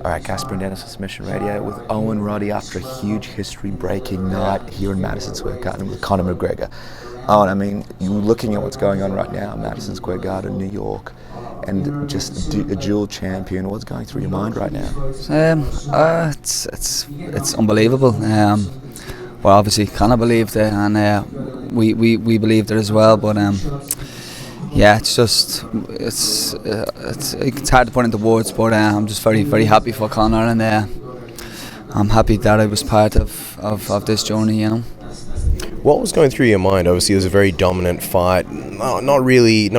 All right, Casper and Dennis on Submission Radio with Owen Roddy after a huge history-breaking night here in Madison Square Garden with Conor McGregor. Owen, I mean, you're looking at what's going on right now in Madison Square Garden, New York, and just a dual champion. What's going through your mind right now? It's unbelievable. Well, obviously, Conor believed it, and we believed it as well. But yeah, it's hard to put into words. But I'm just very happy for Conor, and I'm happy that I was part of this journey. You know. What was going through your mind? Obviously, it was a very dominant fight. Not really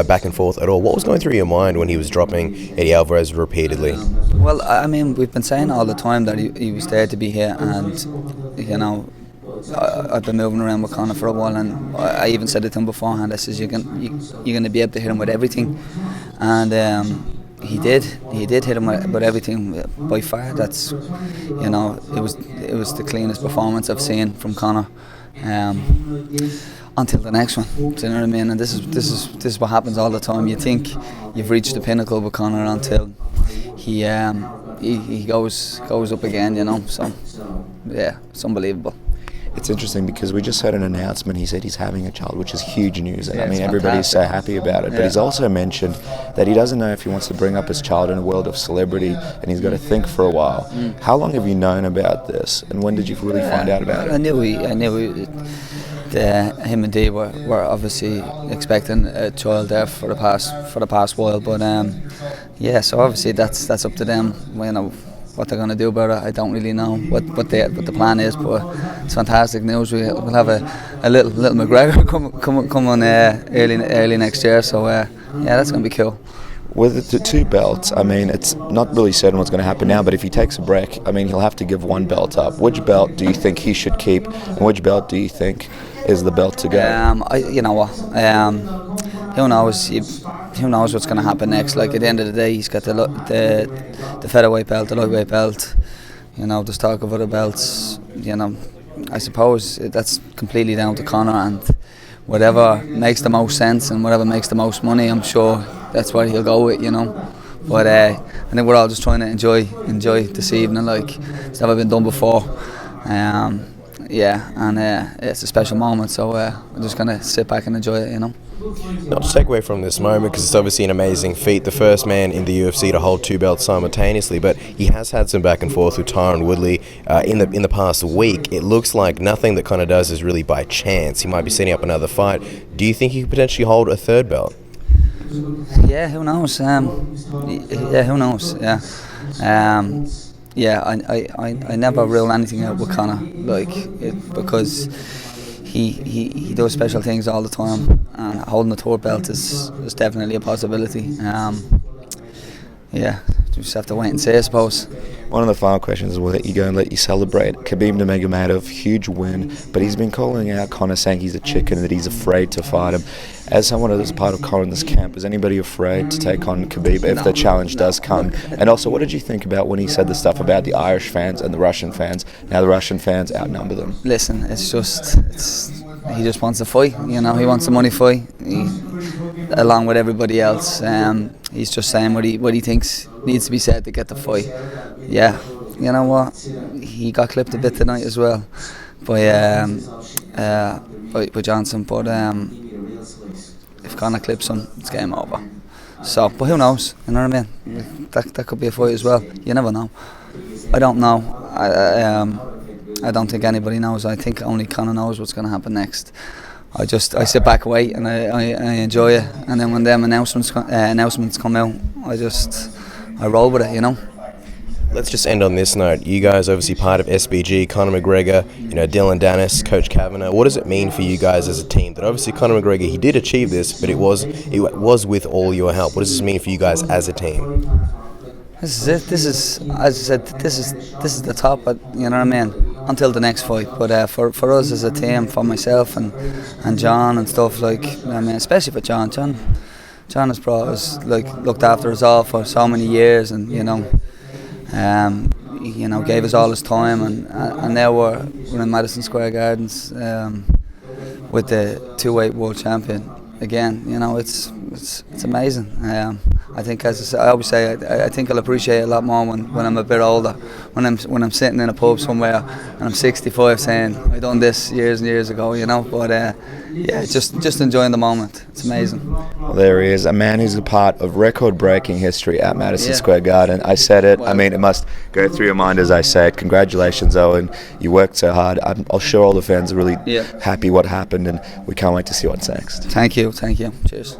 back and forth at all. What was going through your mind when he was dropping Eddie Alvarez repeatedly? Well, I mean, we've been saying all the time that he was there to be here, and you know, I've been moving around with Conor for a while, and I even said it to him beforehand. I says you're going to be able to hit him with everything, and he did hit him with everything by far. That's, you know, it was the cleanest performance I've seen from Conor. Until the next one, do you know what I mean? And this is what happens all the time. You think you've reached the pinnacle with Conor until he goes up again, you know. So yeah, it's unbelievable. It's interesting because we just heard an announcement. He said he's having a child, which is huge news. And yeah, I mean, everybody's so happy about it. But he's also mentioned that he doesn't know if he wants to bring up his child in a world of celebrity, and he's got to think for a while. How long have you known about this, and when did you really find out about it? I knew him and Dee were obviously expecting a child there for the past while. But yeah, so obviously that's up to them. You know, what they're going to do about it, I don't really know what the plan is, but it's fantastic news. We'll have a little McGregor come on early next year, so yeah, that's going to be cool. With the two belts, I mean, it's not really certain what's going to happen now, but if he takes a break, I mean, he'll have to give one belt up. Which belt do you think he should keep, and which belt do you think is the belt to go? You know what? Who knows? Who knows what's going to happen next? Like, at the end of the day, he's got the featherweight belt, the lightweight belt. You know, there's talk of other belts. You know, I suppose that's completely down to Conor, and whatever makes the most sense and whatever makes the most money, I'm sure that's what he'll go with. You know. But I think we're all just trying to enjoy this evening. Like, it's never been done before. Yeah, and it's a special moment, so we're just going to sit back and enjoy it, you know. Not to take away from this moment, because it's obviously an amazing feat, the first man in the UFC to hold two belts simultaneously, but he has had some back and forth with Tyron Woodley in the past week. It looks like nothing that Conor does is really by chance. He might be setting up another fight. Do you think he could potentially hold a third belt? Yeah, who knows? Yeah, who knows? Yeah. Yeah, I never rule anything out with Conor, because he does special things all the time, and holding the third belt is definitely a possibility. Yeah, just have to wait and see, I suppose. One of the final questions is, will let you go and let you celebrate. Khabib Nurmagomedov, huge win, but he's been calling out Conor, saying he's a chicken, that he's afraid to fight him. As someone that is part of Conor in this camp, is anybody afraid to take on Khabib if the challenge does come? And also, what did you think about when he said the stuff about the Irish fans and the Russian fans? Now the Russian fans outnumber them. Listen, he just wants a fight. You know, he wants a money fight. Along with everybody else, he's just saying what he thinks needs to be said to get the fight. Yeah, you know what? He got clipped a bit tonight as well by Johnson, but if Conor clips him, it's game over. So, but who knows? You know what I mean? That could be a fight as well. You never know. I don't know. I don't think anybody knows. I think only Conor knows what's going to happen next. I sit back, wait, and I enjoy it. And then when them announcements come out, I roll with it, you know. Let's just end on this note. You guys obviously part of SBG, Conor McGregor, you know, Dylan Dennis, Coach Kavanagh. What does it mean for you guys as a team? That obviously Conor McGregor, he did achieve this, but it was with all your help. What does this mean for you guys as a team? This is it. This is, as I said, this is the top. You know what I mean? Until the next fight. But for us as a team, for myself and John and stuff, like, I mean, especially for John has brought us, like, looked after us all for so many years, and you know, gave us all his time, and now we're in Madison Square Gardens with the two-weight world champion again. You know, it's it's amazing. I think, as I, say, I always say, I think I'll appreciate it a lot more when I'm a bit older, when I'm sitting in a pub somewhere and I'm 65 saying I done this years and years ago, you know. But yeah, just enjoying the moment. It's amazing. Well, there he is, a man who's a part of record-breaking history at Madison Square Garden. I said it. I mean, it must go through your mind as I say it. Congratulations, Owen. You worked so hard. I'm sure all the fans are really happy what happened, and we can't wait to see what's next. Thank you. Cheers.